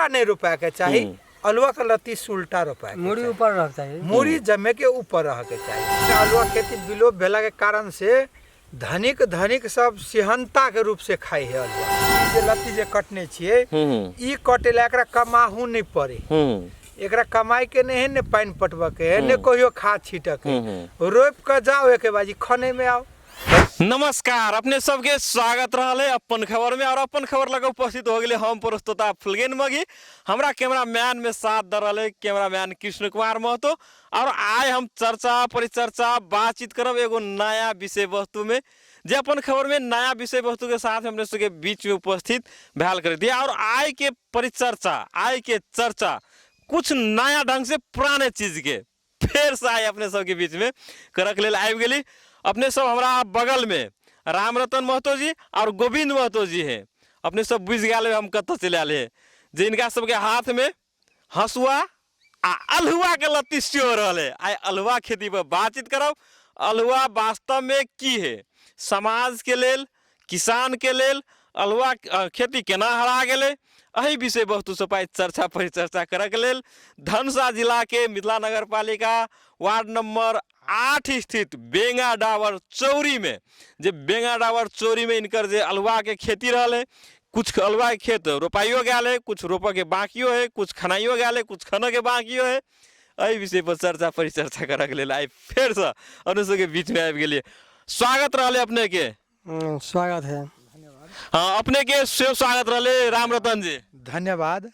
उल्टा नहीं रोपा के चाहिए। अलुआ का लत्ती उल्टा रोपा मूड़ी ऊपर रहना चाहिए, मूड़ी जमे के ऊपर रह के चाहिए। अलुआ खेती विलोप भेला के कारण से धनिक सब सिहनता के रूप से खाई है। अलुआ जे लत्ती जे कटने छिए ई कटेला एकरा कमाहू नहीं पड़े, एकरा कमाई के नहीं ने पानी पटवा के ने कहियो खाद छीटक के रोप के जाओ एक बाजी खने में आओ। नमस्कार, अपने सबके स्वागत रहले अपन खबर में। और अपन खबर लगे उपस्थित हो गए हम प्रस्तुता फुलगेन मगी। हमरा कैमरामैन में साथ दे रहे कैमरामैन कृष्ण कुमार महतो। और आज हम चर्चा परिचर्चा बातचीत करब एगो नया विषय वस्तु में, जे अपन खबर में नया विषय वस्तु के साथ हमने सबके बीच में उपस्थित भैल कर दिया। और आय के परिचर्चा, आय के चर्चा कुछ नया ढंग से पुराने चीज के फिर से आए अपने सबके बीच में करक लेल आबि गेली। अपने सब हमारा बगल में रामरतन महतो जी और गोविंद महतो जी हैं। अपने सब बुझ गए हम कत चले आए हैं, जे इनका सबके हाथ में हसुआ आ अलहुआ के लत्ती सेहो रहे। आइ अलहुआ खेती पर बातचीत करब। अलहुआ वास्तव में की है, समाज के लेल, किसान के लेल अलहुआ खेती केना हरा गेलै, एही विषय वस्तु सब आइ चर्चा परिचर्चा करऽ के लेल धनुषा जिला के मिथिला नगर पालिका वार्ड नंबर 8 स्थित बेंगा डाबर चौरी में, जे बेंगा डाबर चौरी में इनकर जे अलुआ के खेती रहले, कुछ अलुआ के खेत रोपाइयो गया है, कुछ रोप के बाकियो है, कुछ खनाइयो गया है, कुछ खन के बाकियो है। एहि विषय पर चर्चा परिचर्चा करऽ के लेल आइ फिर से अनुसो के बीच में आबि गेलिए। स्वागत रहले अपने के। स्वागत है। हाँ, अपने के सेव स्वागत रहले रामरतन जी। धन्यवाद।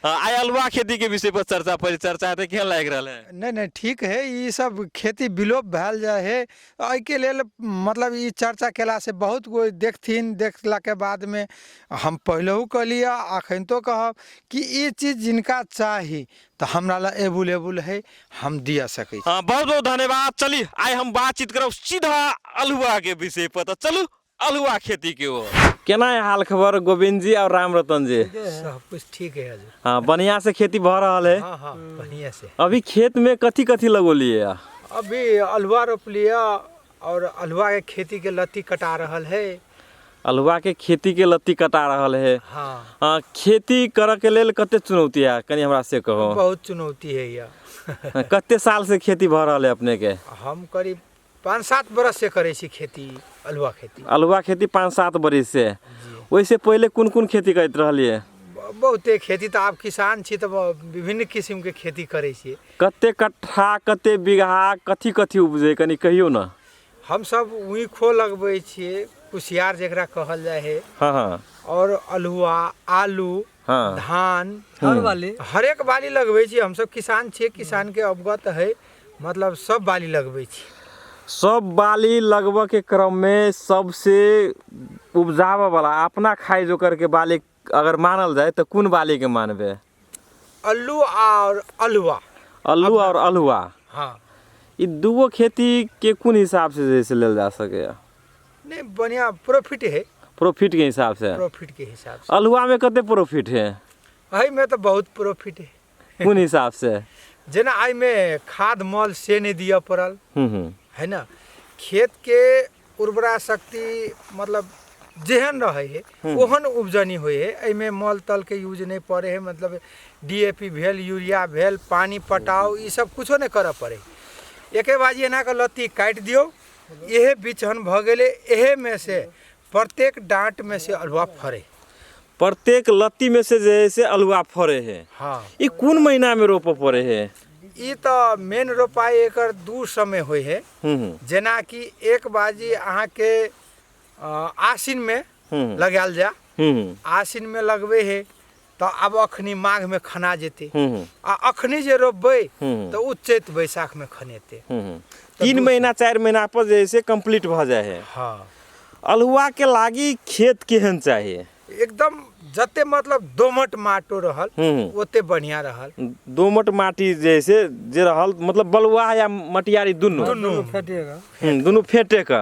आइ अलुआ खेती के विषय पर चर्चा परिचर्चा है, केहन लाग रहा है? नहीं ठीक है, ये सब खेती विलोप भैल जाए है। एहि के लेल मतलब ये चर्चा केला से बहुत कोई देखथिन, देखला के बाद में हम पहलहू कहलिए अखन तो कहब कि ये चीज जिनका चाही तो हमरा ला एबुल है, हम दिया सके। हाँ, बहुत बहुत धन्यवाद। चलिए आइ हम बातचीत करब सीधा अलुआ के विषय पर। तो चलू अलुआ खेती के ओर। केना है हाल खबर गोविंद जी और रामरतन जी? सब कुछ ठीक है हजूर। हाँ, बढ़िया से खेती भ रहा है। हाँ बढ़िया से। अभी खेत में कथी कथी लगोलिए? अभी अलुआ रोप लिया और अलुआ के खेती के लत्ती कटा रहल है। अलुआ के खेती के लत्ती कटा रहल है। हाँ। खेती करे के लेल कते चुनौती है, कनी हमरा से कहो। बहुत चुनौती है यह। कते साल से खेती भ रहा है अपने के? हम करीब 5-7 बरस से करे छी खेती, अलुआ खेती। अलुआ खेती 5-7 बरस से। वैसे पहले कौन कौन खेती करत रहलिए? बहुते खेती, तो आप किसान छी तो विभिन्न किस्म के खेती करे छी। कते कट्ठा, कते बीघा, कथी कथी उपजे कनी कहियो ना। हम सब ऊखो लगबे छिए, कुसियार जेकरा कहल जाए है। हाँ। और अलुआ, आलू, हाँ। धान, हर एक बाली लगबे छी। हम सब किसान छिए, किसान के अवगत है, मतलब सब बाली लगबे छी। सब बाली लगवा के क्रम में सबसे उपजावा वाला अपना खाई जो करके बाली अगर मानल जाए तो कौन बाली के मानबे? अल्लू और अलुआ। अल्लू और अलुआ। हाँ। ये दुगो खेती के कौन हिसाब से जैसे लेल जा सके? नहीं, बढ़िया प्रॉफिट है। प्रॉफिट के हिसाब से? प्रॉफिट के हिसाब से। अलुआ में कते प्रॉफिट है? आई में तो बहुत प्रॉफिट है। कौन हिसाब से? जेना आई में खाद मल से नहीं दिया पड़ल है ना, खेत के उर्वरा शक्ति मतलब जेहन रहे है ओहन उपजनी हुए है। एमे मल तल के यूज नहीं पड़े है, मतलब DAP भेल, यूरिया भेल, पानी पटाओ, ये सब कुछो नहीं करे पड़े। एके बाजी एना के लत्ती काट दियो, यह बिछन भ गेले, एहे में से प्रत्येक डांट में से अलुआ फरे। प्रत्येक लत्ती में से जैसे अलुआ फरे है। हाँ। ये कौन महीना में रोप पड़े है? ये तो मेन रोपाई एकर 2 समय हुए है। जेना कि एक बाजी अहाँ के आसिन में लगाल जा, आसिन में लगबे है तो अब अखनी माघ में खना जेते, आ अखनी जे रोपबे तो उ चैत बैसाख में खनेते। 3 महीना 4 महीना पर जैसे कंप्लीट भ जाए है। हाँ। अलुआ के लागी खेत केहन चाहिए? एकदम जते मतलब दोमट माटो रहल ओते बढ़िया रहल। दोमट माटी जैसे जे रहल, मतलब बलुआ या मटियारी दुनु फेटे का।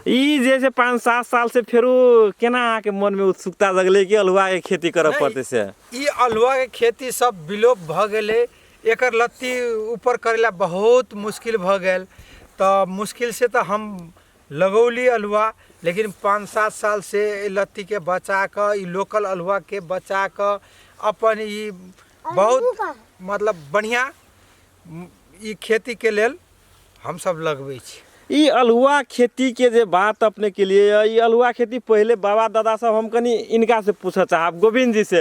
ई जैसे 5-7 साल से फेरो केना आके मन में उत्सुकता जगले कि अलुआ के खेती करब पड़ते से? ई अलुआ के खेती सब विलोप भ गेले। एकर लत्ती ऊपर करेला बहुत मुश्किल भ गेल, तो मुश्किल से तो हम लगौली अलुआ, लेकिन 5-7 साल से लत्ती के बचा कर, लोकल अलुआ के बचा कर अपन ई बहुत मतलब बढ़िया ई खेती के लेल हम सब लगबै छी। ई अल्हुआ खेती के जे बात अपने के लिए ई अल्हुआ खेती पहले बाबा दादा सब हम कनी इनका से पूछे चाहब गोविंद जी से।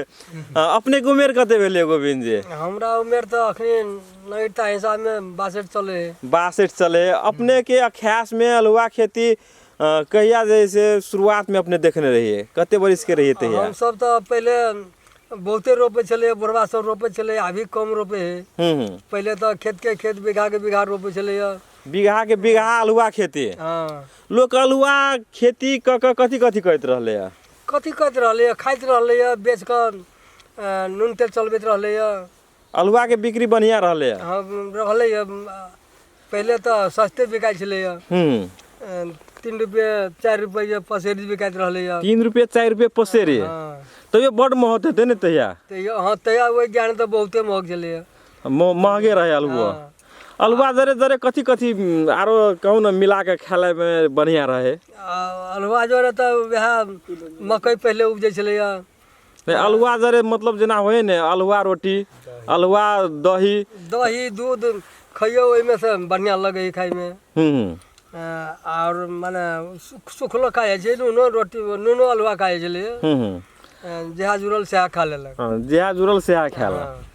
अपने के उम्र कते भेले गोविंद जी? हमरा उम्र तो अखनी नईटा हिसाब में 62 चले है। 62 चले। अपने के अख्यास में अल्हुआ खेती कहिया जैसे शुरुआत में अपने देखने रहिए कते बरिस के रहिए तहिया? हम सब तो पहले बहुते रोपे चले, बुढ़वा सब रोपे चले, अभी कम रोपे है। पहले तो खेत के खेत बीघा के बीघा रोपे चले। बीघा के बीघा अल्हुआ खेती। हाँ लोग अल्हुआ खेती कथी कथी करत रहले है? कथी करत रहले, खाइत रहले, बेच कर नून तेल चलबैत रहले। अल्हुआ के बिक्री बढ़िया रहले है? हाँ रहले। पहले तो सस्ते बिकाई चले, 3 रुपये 4 रुपये पसेरी बिकाइत रहले। 3 रुपये 4 रुपये पसेरी। हाँ तो ये बड़ महत हेते ने तहिया? हाँ तैया वही ज्ञान तो बहुते महग चले। महंगे रहे अल्हुआ। अल्हुआ जरे जरे कथी कथी आरो कहू ना मिला के खाए में बढ़िया रहे? अल्हुआ जरे तो वह मकई पहले उपजे चले। अल्हुआ जरे मतलब जना होए ने अल्हुआ रोटी, अल्हुआ दही दूध खइयो ओइमे से बढ़िया लगे खाई में। और माने सुखलो खाए छै, नूनो रोटी नूनो अल्हुआ खाए छले। जेहा जुड़ल से खा लेलक। जेहा जुड़ल से खा लेलक।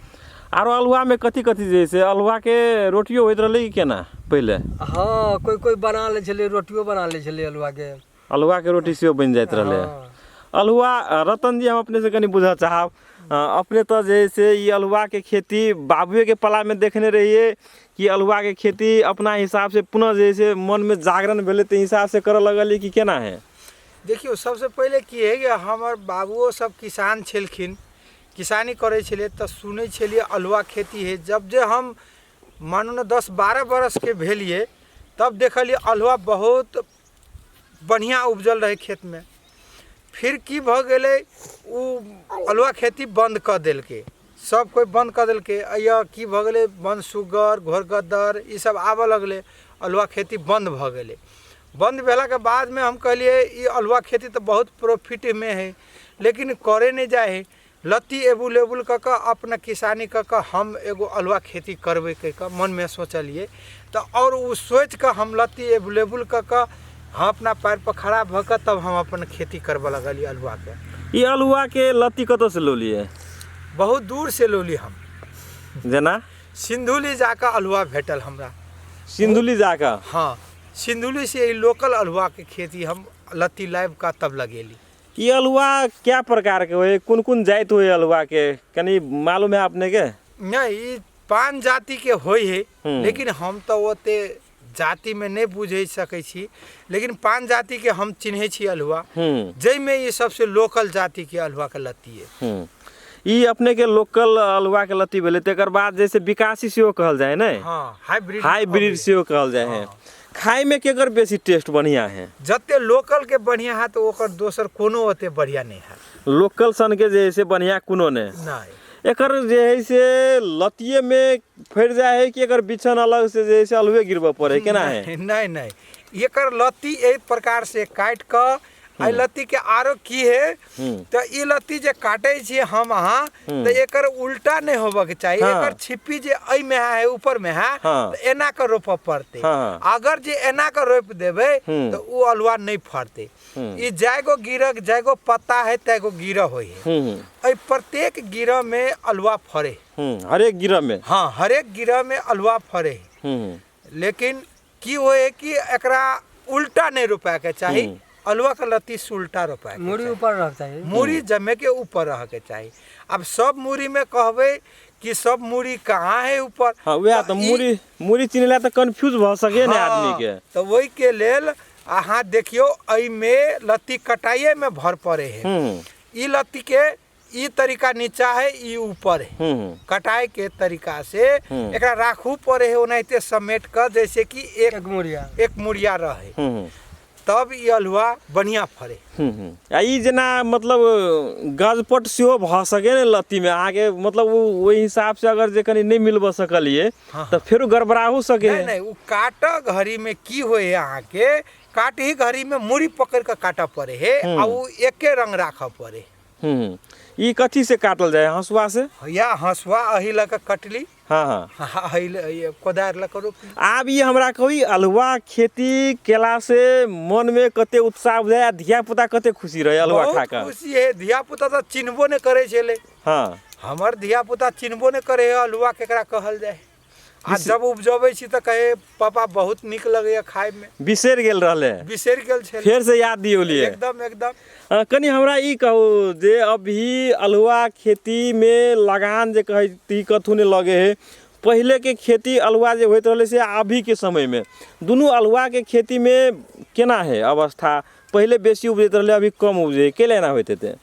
आरो अल्हुआ में कथी कथी जैसे अल्हुआ के रोटियो होइत रहले कि केना पहले? हाँ कोई बना ले छले, रोटियो बना ले छले अल्हुआ के। अल्हुआ के रोटी सेहो बन जाइत रहले। अल्हुआ रतन जी हम अपने से कनी बुझा चाहब, अपने तो जैसे ये अल्हुआ के खेती बाबुए के पला में देखने रहिए कि अल्हुआ के खेती अपना हिसाब से पुनः जैसे मन में जागरण भेले ते हिसाब से करे लगल कि केना है? देखियो सबसे पहले की है कि हमर बाबुओ सब किसान छलखिन, किसानी करे छले तो सुनै छलिए अल्हुआ खेती है। जब जे हम मानो न 10-12 बरस के भेलिए तब देखलिए अल्हुआ बहुत बढ़िया उपजल रहे खेत में। फिर की भ गेले उ अल्हुआ खेती बंद कर देलके, सब कोई बंद कर देलके। या की भ गेले वन सुगर घोरगद्दर ई सब आबे लगले, अल्हुआ खेती बंद भ गेले। बंद भेला के बाद में हम कहलिए ये अल्हुआ खेती तो बहुत प्रॉफिट में है लेकिन करे नहीं जाए है। लत्ती एबुलेबुल क अपना किसानी क हम एगो अल्हुआ खेती करबे के मन में सोचलिए। तो और उ सोच कर हम लत्ती एबुलेबुल क हम अपना पैर पर खड़ा भकर तब हम अपन खेती करबे लगलिए अल्हुआ के। ये अल्हुआ के लत्ती कतो से लोलिए? बहुत दूर से लोली हम। जना सिंधुली जाकर अल्हुआ भेटल हमरा। सिंधुली जाकर? हाँ सिंधुली से लोकल अल्हुआ के खेती हम लत्ती लाइव का तब लगेली। ये अल्हुआ क्या प्रकार के होए, कौन कौन जात होए अल्हुआ के कनी मालूम है आपने के? नहीं 5 जाति के होय है लेकिन हम तो ओते जाति में नहीं बुझे सकै छी, लेकिन 5 जाति के हम चिन्हे छी अल्हुआ, जै में ये सबसे लोकल जाति के अल्हुआ के लत्ती है। ई अपने के लोकल अल्हुआ के लत्ती भेले तेकर बाद जैसे विकासी सेहो कहल जाए ने? हाँ हाइब्रिड सेहो कहल जाए है। खाए में केकर बेसी टेस्ट बढ़िया है? जते लोकल के बढ़िया है तो ओकर दोसर कोनो ओते बढ़िया नहीं है। लोकल सन के जैसे बढ़िया कोनो नहीं। एकर जैसे लतिये में फैर जाए है कि एकर बिछन अलग से जैसे अल्हुए गिरबा पड़े केना है? नहीं एकर लत्ती एक प्रकार से काट कर आई लत्ती के आरो की है तो ई लत्ती जे काटे छी हम अहाँ तो एकर उल्टा नहीं होबे के चाहिए। एकर छिप्पी जे आई में है ऊपर में है तो एना के रोप पड़ते। अगर जे एना के रोप देबे तो उ अल्हुआ नहीं फरते। ई जायगो गिरक जायगो पत्ता है तैगो गिरा होय है। आई प्रत्येक गिरा में अल्हुआ फरे। हर एक गिरा में? हाँ हर एक गिरा में अल्हुआ फरे। लेकिन की होए कि एकरा उल्टा नहीं रोपा के चाहिए। अल्हुआ का लत्ती उल्टा रोपा के मूड़ी ऊपर रह चाहिए, मूड़ी जमे के ऊपर रह के चाहिए। अब सब मूड़ी में कहबे कि सब मूड़ी कहाँ है ऊपर? हाँ वह तो मूड़ी चिन्हला तो कंफ्यूज भ सके ने आदमी के। तो वही के लेल अहाँ देखियो एहि में लत्ती कटाइए में भर पड़े है। ई लत्ती के ई तरीका नीचा है ई ऊपर है। कटाई के तरीका से एकरा राखू पड़े है ओनाहिते समेट कर जैसे कि एक मुड़िया रहे तब ये अल्हुआ बढ़िया फरे। ई जना मतलब गजपट सेहो भ सके ने लत्ती में आगे मतलब वही हिसाब से अगर जे कनी नहीं मिलब सकलिए तो फिर गड़बड़ा हो सके। नहीं वो काट घड़ी में की होए अहाँ के काट ही घड़ी में मुड़ी पकड़ के काटा पड़े है और वो एके रंग राख पड़े। ई कथी से काटल जाए, हंसुआ से या हंसुआ अही लके कटली, हाँ हाँ कोदार लके रोपली। आब ये हमरा कही अल्हुआ खेती केला से मन में कते उत्साह बुझाय, धिया पुता कते खुशी रहे अल्हुआ खा बहुत के। खुशी है, धिया पुता तो चिन्हबो नहीं करे छले। हाँ हमर धिया पुता चिन्हबो नहीं करे अल्हुआ केकरा कहल जाए। आ जब उपजबै छी त कहे पापा बहुत निक लगैया खाए में। बिसर गेल रहले, बिसर गेल छले, फिर से याद दियो लिए। एकदम एकदम। कनी हमरा ई कहू जे अभी अल्हुआ खेती में लगान जे कहे ती कथु ने लगे है, पहले के खेती अल्हुआ जे होइत रहले से अभी के समय में दोनों अल्हुआ के खेती में केना है अवस्था? पहले बेसी उपजैत रहले, अभी कम उपजे, केले ना होते थे?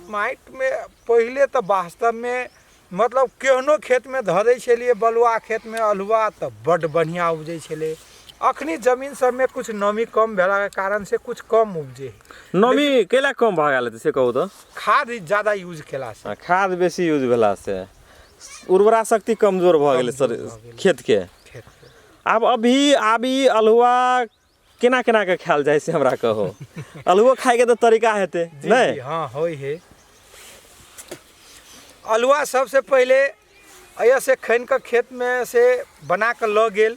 माइट में पहले तो वास्तव में मतलब केहनो खेत में धऽ दै छलिए बलुआ खेत में अल्हुआ तो बड़ बढ़िया उपजै छले। अखनी जमीन सब में कुछ नमी कम भेला के कारण से कुछ कम उपजे। नमी केला कम भ गेल से कहू तो? खाद ज्यादा यूज केला से। खाद बेसी यूज भेला से उर्वरा शक्ति कमजोर भ गेल सर खेत के। अब अभी आबी अल्हुआ केना केना के खायल जाए से हमरा कहो। अल्हुआ खाए के तो तरीका हेते नहीं? हाँ होय है। अल्हुआ सबसे पहले ऐसे खैन के खेत में से बना के ल गेल,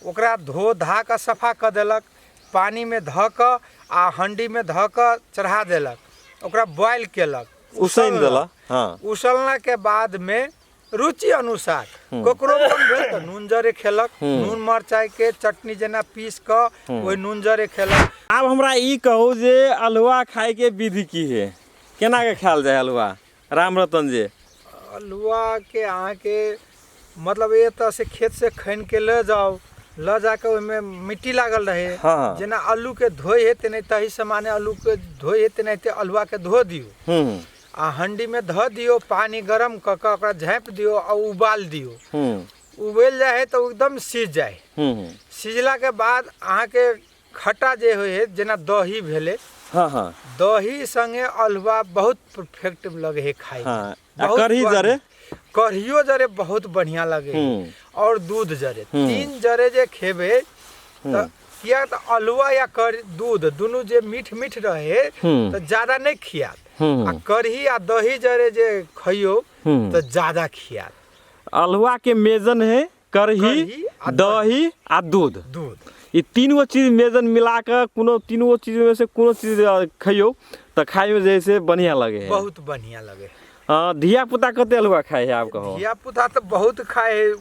ओकरा धो धा के सफा कर देलक, पानी में धऽ के आ हंडी में धऽ के चढ़ा देलक, ओकरा बॉयल केलक, उसैन देलक। हाँ उसलना के बाद में रुचि अनुसार ककरो मन भेल तो नून जरे खेलक, नून मरचाई के चटनी जेना पीस के ओइ नून जरे खेलक। अब हमरा ई कहू जे अल्हुआ खाए के विधि की है, केना के खायल जाए अल्हुआ राम रतन जी? अल्हुआ के अहाँ के मतलब ये तो से खेत से खैन के ले जाओ, ल जाके ओहिमे मिट्टी लागल रहे। हाँ। जेना आलू के धोए है तेने तही समाने आलू के धोए है तेने अल्हुआ के धो दियो, आ हंडी में धऽ दियो, पानी गरम क के ओकरा झाँप दियो आ उबाल दियो। उबल जाए तो एकदम सीझ जाए। सीझला के बाद अहाँ के खट्टा जे होय है जेना दही भेले, हाँ हाँ दही संगे अल्हुआ बहुत परफेक्ट लगे है खाए। हाँ कढ़ी जरे, कढ़ियो जरे बहुत बढ़िया लगे है, और दूध जरे, तीन जरे जे खेबे तो किया तो अल्हुआ या दूध दोनों जे मीठ मीठ रहे तो ज्यादा नहीं खियात, आ कढ़ी आ दही जरे जे खइयो तो ज्यादा खियात। अल्हुआ के मेजन है कढ़ी, दही आ दूध। ये तीनों चीज मेजन मिला के कोनो तीनों चीज में से कोनो चीज खइयो तो खाए में जैसे बढ़िया लगे है, बहुत बढ़िया लगे। धिया पुता कते अल्हुआ खाए है आप कहो? धिया पुता तो बहुत खाए है,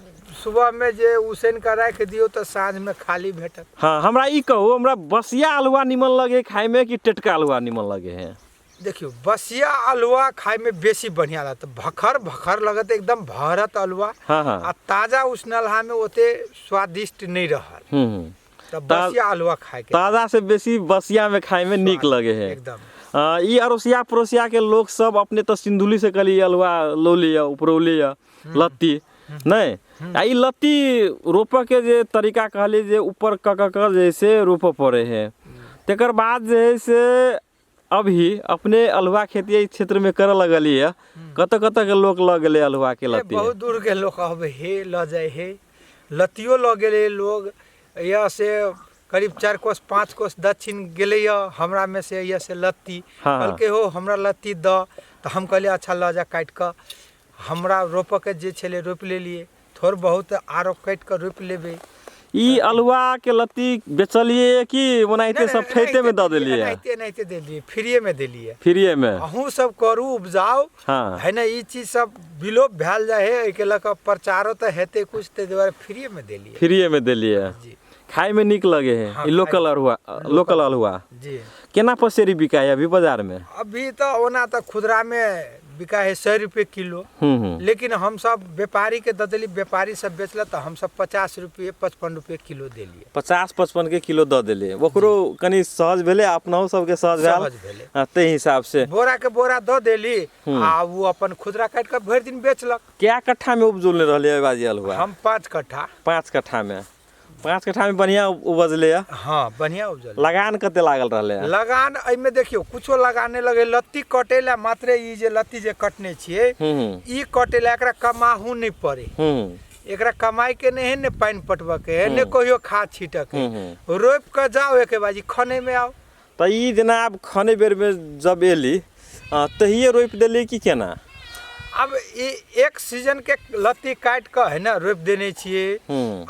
सुबह में जे उसैन के रख दियो तो साँझ में खाली भेटत। हाँ हमरा ई कहू, हमरा बसिया अल्हुआ निमन लगे खाए में कि टटका अल्हुआ निमन लगे है? देखियो बसिया अल्हुआ खाए में बेसी बढ़िया लगता, भखर भखर लगत एकदम भरत अल्हुआ। हाँ हाँ आ ताजा उसनलहा में ओते स्वादिष्ट नहीं रहल। तो बसिया अल्हुआ खाए के ताजा से बेसी बसिया में खाए में नीक लगे है एकदम। ई अड़ोसिया पड़ोसिया के लोग सब अपने तो सिंधुली से कली अल्हुआ लो लिया, उपरौली लत्ती नहीं। आ ई लत्ती रोप के जे तरीका कहली जे ऊपर क जैसे रोप पड़े है, तेकर बाद जे है से अभी अपने अल्हुआ खेती क्षेत्र में करे लगली है, कत के लोग लग गए अल्हुआ के लत्ती? बहुत दूर के लोग अब हे ल जाए है, लत्तियों ल गए लोग। यह से करीब 4 कोस 5 कोस दक्षिण गेले हमरा में से यह से लत्ती। हाँ। कल के हो हमरा लत्ती द, तो हम कहलिए अच्छा ल जा काट के, हमरा रोप के जे छले रोप ले लिए, थोड़ बहुत आरो काट के रोप लेबे। ई अल्हुआ के लत्ती बेचलिए कि ओनाहिते सब ठेते में द देलिए? नहीं दे दिए, फ्रीए में दे लिए। फ्रीए में? अहूँ सब करू उपजाओ। हाँ। है ना, ई चीज सब विलोप भेल जाए है, एके लक प्रचारो तो हेते कुछ, ते द्वारा फ्रीए में दे लिए। फ्रीए में दे लिए जी। खाए में निक लगे है। हाँ, ई लोकल अल्हुआ जी। केना पसेरी बिकाय अभी बाजार में? अभी तो ओना तो खुदरा में बिका है 100 रुपये किलो। लेकिन हम सब व्यापारी के ददली, व्यापारी सब बेचल तो हम सब 50 रुपये 55 रुपये किलो दे लिए। 50-55 के किलो द देले, ओकरो कनी सहज भेले, अपनाओ सबके सहज भेल ते हिसाब से बोरा के बोरा द देली, आ वो अपन खुदरा काट के भर दिन बेचलक। क्या कट्ठा में उपजोले रहले बाजी अल्हुआ? हम 5 कट्ठा। 5 कट्ठा में? 5 कट्ठा में बढ़िया उपजले? हाँ बढ़िया उपजल। लगान कते लागल रहले? लगान एमे देखियो कुछो लगाने लगे, लत्ती कटेला मात्र, ई जे लत्ती जे कटने छिए ई कटेला, एकरा कमाहू नहीं पड़े। एकरा कमाई के नहीं ने पानी पटवा के है, ने कहियो खाद छीटक के, रोप के जाओ एके बाजी खने में आओ। तो ई जना अब खने बेर में जब एली तहिए रोप देली कि केना? अब एक सीजन के लत्ती काट के है ना रोप देने छिए।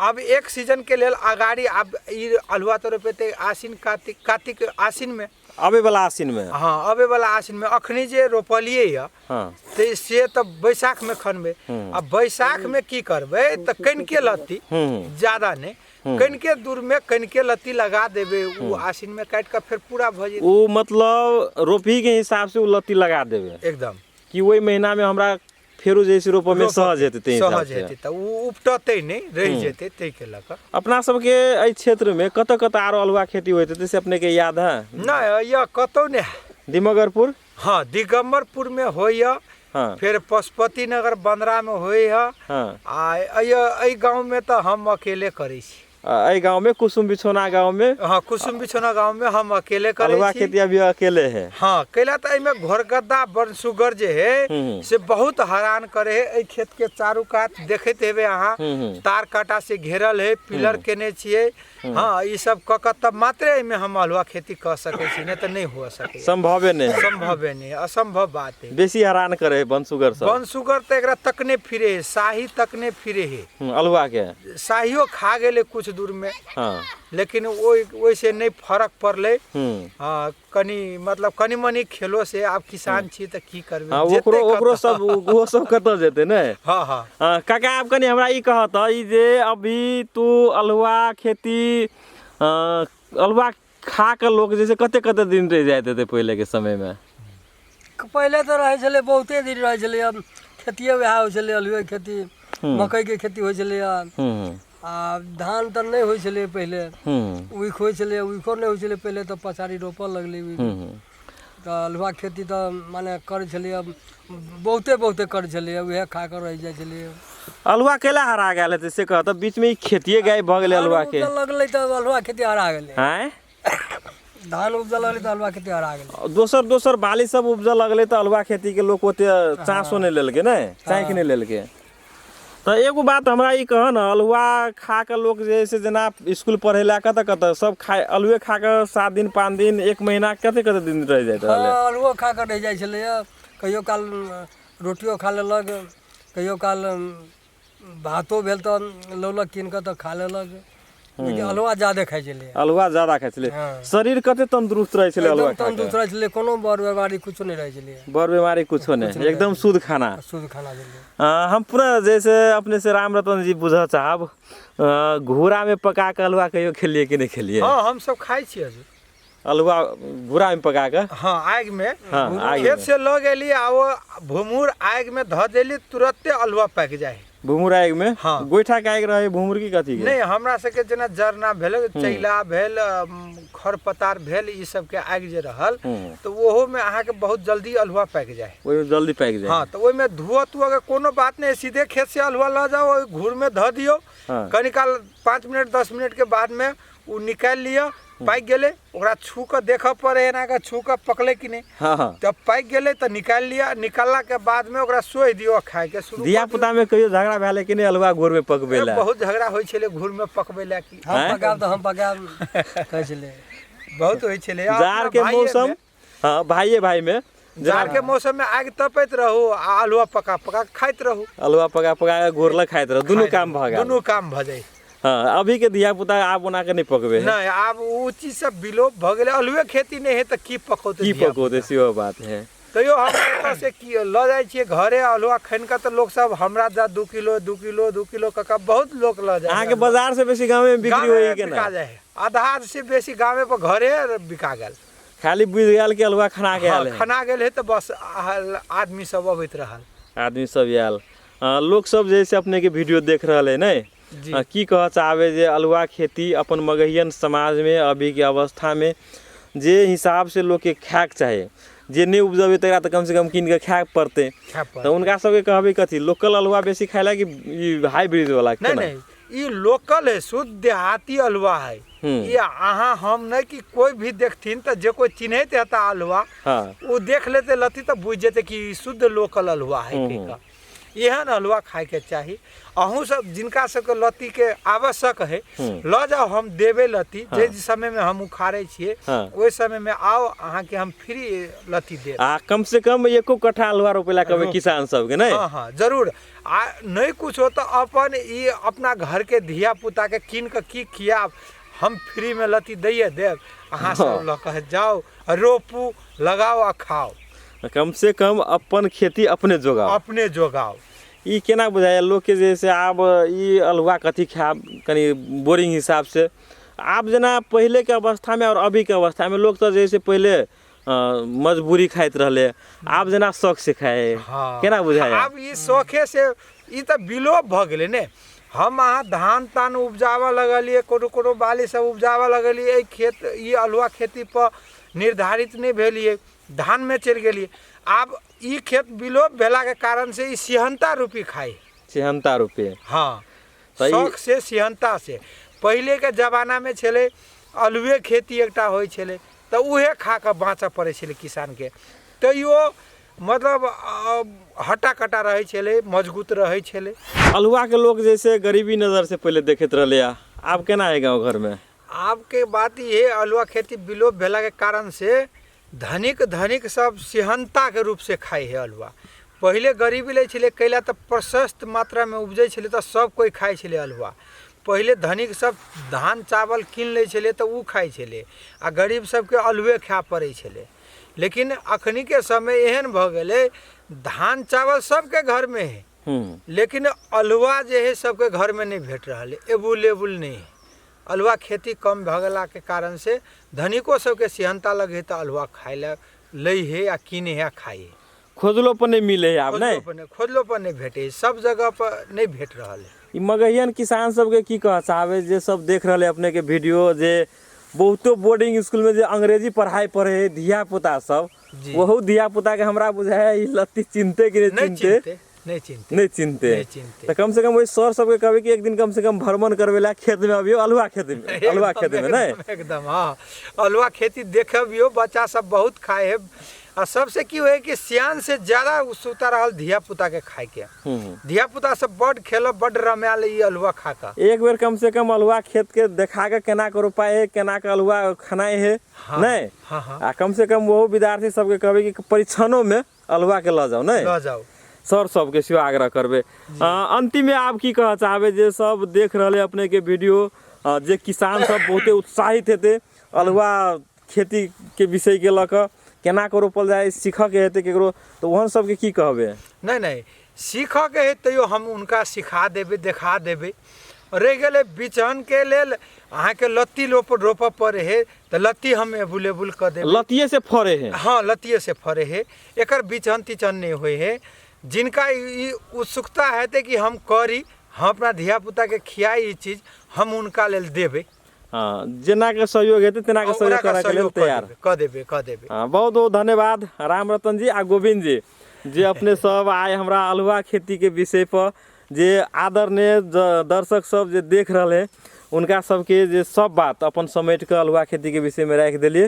अब एक सीजन के लेल अगाड़ी अब ई अल्हुआ तो रोपेते आसिन कार्तिक आसिन में, आबे वाला आसिन में। हाँ आबे वाला आसिन में। अखनी जे रोपलिए या तो से तो बैसाख में खनबे। अब बैसाख में की करबे तो कनिके लत्ती ज्यादा नहीं, कनिके दूर में कनिके लत्ती लगा देबे, उ आसिन में काट के फिर पूरा भ जेते। उ मतलब रोपी के हिसाब से उ लत्ती लगा देबे एकदम कि वही महीना में हमरा फेरो जैसे रोप में सहज हेते ते हिसाब सहज से। हेते त उ उपटते नहीं रह जेते ते के लक। अपना सबके एहि क्षेत्र में कत आरो अल्हुआ खेती होते जैसे अपने के याद है? ना या कतौ ने दिमगरपुर। हाँ दिगंबरपुर में होइया। हाँ। फिर पशुपति नगर बंदरा में होइया। हाँ। आ गांव में तो हम अकेले करे छी। एहि गांव में कुसुम बिछौना गांव में। हाँ कुसुम बिछौना गांव में हम अकेले करे अल्हुआ छी। खेती अभी अकेले है। हाँ कैला तो में घोरगद्दा बनसुगर जे है से बहुत हैरान करे है। ए खेत के चारू कात देखते हेबे अहाँ तार काटा से घेरल है, पिलर केने छिए। हाँ ये सब कक तब मात्रे में हम अल्हुआ खेती कर सके छी, नहीं तो नहीं हो सके। संभवे नहीं असंभव बात है। बेसी हैरान करे है बनसुगर सब। बनसुगर तो एकरा तकने फिरे है, शाही तकने फिरे है। अल्हुआ के शाहियो खा गेले कुछ दूर में। हाँ। लेकिन वैसे नहीं फर्क पड़ले। हाँ कनी मतलब कनी मनी खेलो से आप किसान छी तो की करबे। हाँ ओकरो सब वो सब कत जेते ने। हाँ हाँ काका आप कनी हमरा ई कहत ई जे अभी तू अल्हुआ खेती अल्हुआ खा के लोग जैसे कते दिन रह जाते थे पहले के समय में? पहले तो रहे छले बहुते दिन रहे छले। अब खेतिए वएह हो छले, अल्हुआ खेती, मकई के खेती हो छले। आ धान तो नहीं होय छले पहले, उख होय छले, उखो नहीं होय छले पहले तो पछाड़ी रोपल लगले। तो अल्हुआ खेती तो माने कर छले, अब बहुते कर छले, वह खा कर रह जाय छले। अल्हुआ केला हरा गेल से कहत बीच में खेती गाय भ गेले अल्हुआ के लगले तो अल्हुआ खेती हरा गेले। हैं धान उपजा लगले तो अल्हुआ खेती हरा गेले। दोसर बाली सब उपजा लगले तो अल्हुआ खेती के लोग ओते चासो नहीं लेलके ने, चाहे नहीं लेलके। तो एगो बात हमरा ई कह न, अल्हुआ खा के लोग जैसे जना स्कूल पढ़े ला कत सब खाए अल्हुए खा के 7 दिन 5 दिन 1 महीना कते दिन रह जाए रहले। अल्हुआ खा के रह जाय छले। कहियो काल रोटियो खा लेलक, कहियो काल भातो भेल तो लौलक कीन के तो खा लेलक। लेकिन अल्हुआ ज्यादा खाइ छले। अल्हुआ ज्यादा खाइ छले। शरीर कते तंदुरुस्त रहे छले अल्हुआ खा के। तंदुरुस्त रहे छले, कोनो बर बीमारी कुछो नहीं रहे छले। बर बीमारी कुछो नहीं, एकदम शुद्ध खाना। शुद्ध खाना छले। हम पूरा जैसे अपने से राम रतन जी बुझ चाहब, घोड़ा में पका के अल्हुआ कहियो खेलिए कि नहीं खेलिए? हाँ हम सब खाइ छी अल्हुआ घोड़ा में पका के। हाँ आग में। हाँ, खेत से ल गेली आ वो भूमुर आग में ध देली, तुरंते अल्हुआ पक जाए। भूमुर आग में? हाँ। गोइठा के आग रहे भूमुर की कथी के? नहीं हमरा सके जना जरना भेल, चैला भेल, खरपतार भेल, ई सब के आग जे रहल तो ओहो में अहाँ के बहुत जल्दी अल्हुआ पक जाए। ओइ में जल्दी पक जाए। हाँ तो ओइ में धुआ के कोनो बात नहीं, सीधे खेत से अल्हुआ ल जाओ, घूर में ध दियो। कनी काल 5 मिनट 10 मिनट के बाद में उ निकाल लिया, पाक गेले, ओकरा छू के देख पड़े है ना कि छू के पकले कि नहीं। हाँ। जब पाक गेले तो निकाल लिया, निकालला के बाद में ओकरा सोहि दियो, खाए के शुरू। दिया पुता में कहियो झगड़ा भेले कि नहीं अल्हुआ घोर में पकबेला? बहुत झगड़ा होय छले घूर में पकबेला की। हम पकाब तो हम पकाब कहै छले, बहुत होय छले। जार के मौसम। हाँ भाई में जार के मौसम में आग तपैत रहू आ अल्हुआ पका खाइत रहू। अल्हुआ पका के घोरला खाइत रहू, दुनू काम भ गेल। दुनू काम भ जाए। हाँ अभी के दिया पुता आप बना के नहीं पकबे। नहीं अब वो चीज सब विलोप भ गेले। अल्हुए खेती नहीं है तो की पकौते? की पकौते सेहो बात है। तैयो हम एतऽ से की ल जाय छियै घरे अल्हुआ खैन के, तो लोग सब हमरा जा 2 किलो का बहुत लोग ल जाय। अहाँ के बाजार से बेसी गांव में बिक्री होई के ना? आधा से बेसी गांव में घरे बिका गेल। खाली बुझ गेल के अल्हुआ खाना के आयल है। खाना गेल है तो बस आदमी सब अबैत रहल। आदमी सब आयल। लोग सब जैसे अपने के वीडियो देख रहल है नहीं, की कह चाहबे जे अल्हुआ खेती अपन मगहियन समाज में अभी के अवस्था में जे हिसाब से लोग के खाए के चाहे, जे नहीं उपजबे तकरा तो कम से कम कीन के खाए पड़ते, तो उनका सबके कहबे कथी लोकल अल्हुआ बेसी खाइला कि हाइब्रिड वाला? नहीं ये लोकल है, शुद्ध देहाती अल्हुआ है। ये अहाँ हम नहीं कि कोई भी देखथिन तो जे कोई चिन्हत रहता अल्हुआ, वो देख लेते लती तो बुझ जेते कि शुद्ध लोकल अल्हुआ है। एहन हलवा खाए के चाही। अहूँ सब जिनका सबके लत्ती के आवश्यक है ल जाओ, हम देवे लत्ती। जे समय में हम उखाड़े छिए ओहि समय में आओ, अहाँ के हम फ्री लत्ती दे। कम से कम एको कट्ठा हलवा रोपेला कभी किसान सब के नहीं? हाँ जरूर। नहीं कुछ हो तो अपन ये अपना घर के धिया पुता के कीन के की खियाब, हम फ्री में लत्ती दैए देव। अहाँ सब ल कह जाओ, रोपू, लगाओ आ खाओ। कम से कम अपन खेती अपने जोगाओ। ई केना बुझाया लोग के जैसे आब ई हलवा कथी खाब कनी बोरिंग हिसाब से। आप जना पहले के अवस्था में और अभी के अवस्था में लोग तो जैसे पहले मजबूरी खाइत रहले, आप जना शौक से खाए। केना बुझाया? अब ई शौखे से ई तो विलोप भ गेले ने। हम अहाँ धान तान उपजावा लगलिए, कोनो बाली सब उपजावा लगलिए, खेत ई हलवा खेती पर निर्धारित नहीं भेलिए, धान में चल गेलिए। अब ई खेत विलोप भेला के कारण से ई सिहंता रूपी खाए। सिहंता रूपी? हाँ, शौक से सिहंता से। पहले के जमाना में छले अलुए खेती एकटा होय छले, तो उहे खा के बाँचऽ पड़े छले किसान के। तो यो मतलब हट्टा कट्टा रहे छले, मजबूत रहे छले। हलवा के लोग जैसे गरीबी नजर से पहले देखत रहले, आप केना है गाँव घर में? आपके बात ये हलवा खेती विलोप भेला के कारण से धनिक सब सिहंता के रूप से खाए है हलवा। पहले गरीबी ले छले कैला तो प्रशस्त मात्रा में उपजे छले, तो सब कोई खाए छले हलवा। पहले धनिक सब धान चावल कीन ले छले तो उ खाए छले, आ गरीब सबके अलुए खा पड़े छले। लेकिन अखनी के समय एहन भ गेले, धान चावल सबके घर में है, लेकिन अलुआ जे है सबके घर में नहीं भेट रहा है, एबुलेबुल नहीं है। अलुआ खेती कम भगला के कारण से धनिको सबके सिहंता लगे तो अलुआ खाए लई है या कीने है खाए। खोजलो पर नहीं मिले है, आप नहीं खोजलो पर नहीं भेटे, सब जगह पर नहीं भेट रहा है। मगहियन किसान सबके की कह चाहबे जे सब देख रहे अपने के वीडियो, जे बहुतो बोर्डिंग स्कूल में जे अंग्रेजी पढ़ाई पढ़े धिया पुता सब, वहु धिया पुता के हमरा बुझाया ई लत्ती चिंते कि नहीं चिंते। तो कम से कम वही सर सबके कहबे कि एक दिन कम से कम भ्रमण करवेला खेत में अबियो, अलुआ खेती में नहीं एकदम। हाँ, अलुआ खेती देखबियो, बच्चा सब बहुत खाए है। और सबसे की है कि सियान से ज्यादा उत्सुकता रहल धिया पुता के खाए के। धिया पुता सब बड़ खेल, बड़ रमाल ई अलुआ खा का। एक बेर कम से कम अलुआ खेत के देखा के केना के रोपाए है, केना के अलुआ खनाए है नहीं। आ कम से कम वो विद्यार्थी सबके कहबे कि परीक्षणों में अलुआ के ल जाओ नहीं, ल जाओ। सर सबके सेहो आग्रह करबे। अंतिम में आप की कह चाहबे जे सब देख रहे अपने के वीडियो, जे किसान सब बहुते उत्साहित हेते अलुआ खेती के विषय के लक केना के रोपल जाए सीख के हेते केकरो, तो वहन सबके की कहबे? नहीं सीख के है तैयो हम उनका सिखा देबे, देखा देबे। रह गए बिचन के लेल अहाँ के लत्ती रोप पड़े है, तो लत्ती हम एबुलेबुल कर देबे। लत्तिए से फरे है? हाँ, लत्तिए से फरे है, एकर बिचन तिचन नहीं हुए है। जिनका ये उत्सुकता है कि हम करी, हम अपना धिया पुता के खियाई ये चीज, हम उनका लेल देबे। हाँ, जेना के सहयोग हेते तेना के सहयोग करा के लेल तैयार कर देबे। हाँ, बहुत बहुत धन्यवाद राम रतन जी आ गोविंद जी, जे अपने सब आए हमरा अलुआ खेती के विषय पर जे आदरणीय दर्शक सब जे देख रहे हैं उनका सबके जे सब बात अपन समेट के अलुआ खेती के विषय में रख दिलिए।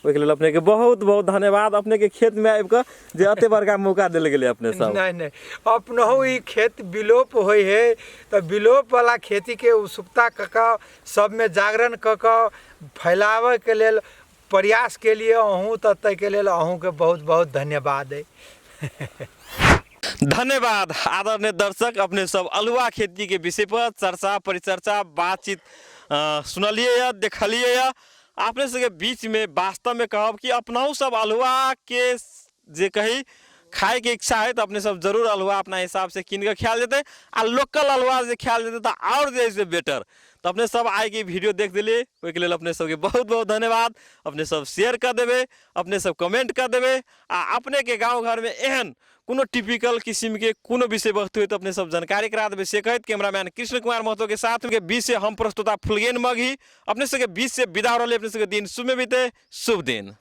ओके लेल अपने के बहुत बहुत धन्यवाद। अपने के खेत में आबि के जे अते बड़का मौका दिल गेले अपने सब। नहीं अपनहु ई खेत विलोप होय है, तो विलोप वाला खेती के उत्सुकता क सब में जागरण क फैलावे के लेल प्रयास के लिए अहूँ, तो तय के लेल अहूँ के बहुत बहुत धन्यवाद है। धन्यवाद आदरणीय दर्शक, अपने सब अलुआ खेती के विषय पर चर्चा परिचर्चा बातचीत सुनलिए या देखलिए या आपने सबके बीच में वास्तव में कहब कि अपनाऊ सब अलुआ के जे कही खाए के इच्छा है तो अपने सब जरूर अलुआ अपना हिसाब से किन के ख्याल देते आ लोकल अलुआ जे ख्याल देते तो और जैसे बेटर। तो अपने सब आए के वीडियो देख दिलिए, ओके लेल अपने सबके बहुत बहुत धन्यवाद। अपने सब शेयर कर देवे, अपने सब कमेंट कर देवे आ अपने के गाँव घर में एहन कोनो टिपिकल किस्म के कोनो विषय वस्तु है तो अपने सब जानकारी करा देवे। से कहत कैमरामैन कृष्ण कुमार महतो के साथ के बीच से हम प्रस्तुता फुलगेन मघी अपने सबके बीच से विदा हो रहे। अपने सबके दिन शुभ में बीते, शुभ दिन।